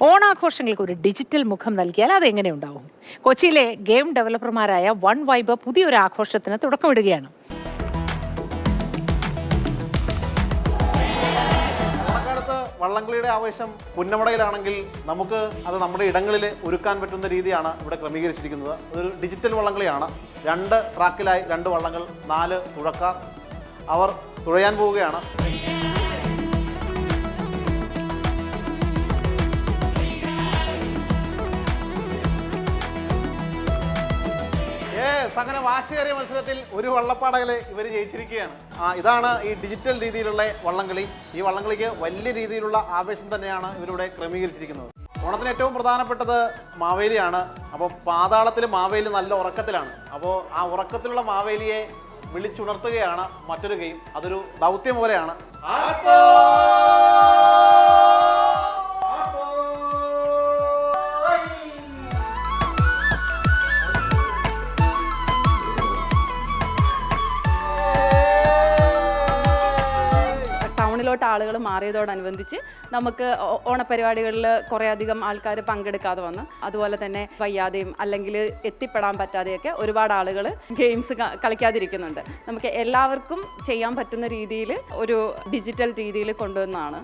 ഓണാഘോഷങ്ങൾക്ക് ഒരു ഡിജിറ്റൽ മുഖം നൽകിയാൽ അതെങ്ങനെ ഉണ്ടാവും? കൊച്ചിയിലെ ഗെയിം ഡെവലപ്പർമാരായ വൺ വൈബ് പുതിയൊരു ആഘോഷത്തിന് തുടക്കമിടുകയാണ്. വള്ളംകളിയുടെ ആവേശം പുന്നമടയിലാണെങ്കിൽ നമുക്ക് അത് നമ്മുടെ ഇടങ്ങളിൽ ഒരുക്കാൻ പറ്റുന്ന രീതിയാണ് ഇവിടെ ക്രമീകരിച്ചിരിക്കുന്നത്. അതൊരു ഡിജിറ്റൽ വള്ളംകളിയാണ്. 2 ട്രാക്കിലായി 2 വള്ളങ്ങൾ, 4 തുഴക്കാർ. അവർ തുഴയാൻ പോവുകയാണ്. അങ്ങനെ വാശിയേറിയ മത്സരത്തിൽ ഒരു വള്ളപ്പാടകലെ ഇവർ ജയിച്ചിരിക്കുകയാണ്. ഇതാണ് ഈ ഡിജിറ്റൽ രീതിയിലുള്ള വള്ളംകളി. ഈ വള്ളംകളിക്ക് വലിയ രീതിയിലുള്ള ആവേശം തന്നെയാണ് ഇവരിവിടെ ക്രമീകരിച്ചിരിക്കുന്നത്. ഓണത്തിന് ഏറ്റവും പ്രധാനപ്പെട്ടത് മാവേലിയാണ്. അപ്പോൾ പാതാളത്തിൽ മാവേലി നല്ല ഉറക്കത്തിലാണ്. അപ്പോൾ ആ ഉറക്കത്തിലുള്ള മാവേലിയെ വിളിച്ചുണർത്തുകയാണ് മറ്റൊരു ഗെയിം. അതൊരു ദൗത്യം പോലെയാണ്. ടൗണിലോട്ട് ആളുകൾ മാറിയതോടനുബന്ധിച്ച് നമുക്ക് ഓണപരിപാടികളിൽ കുറേയധികം ആൾക്കാർ പങ്കെടുക്കാതെ വന്നു. അതുപോലെ തന്നെ വയ്യാതെയും അല്ലെങ്കിൽ എത്തിപ്പെടാൻ പറ്റാതെയൊക്കെ ഒരുപാട് ആളുകൾ ഗെയിംസ് കളിക്കാതിരിക്കുന്നുണ്ട്. നമുക്ക് എല്ലാവർക്കും ചെയ്യാൻ പറ്റുന്ന രീതിയിൽ ഒരു ഡിജിറ്റൽ രീതിയിൽ കൊണ്ടുവന്നതാണ്.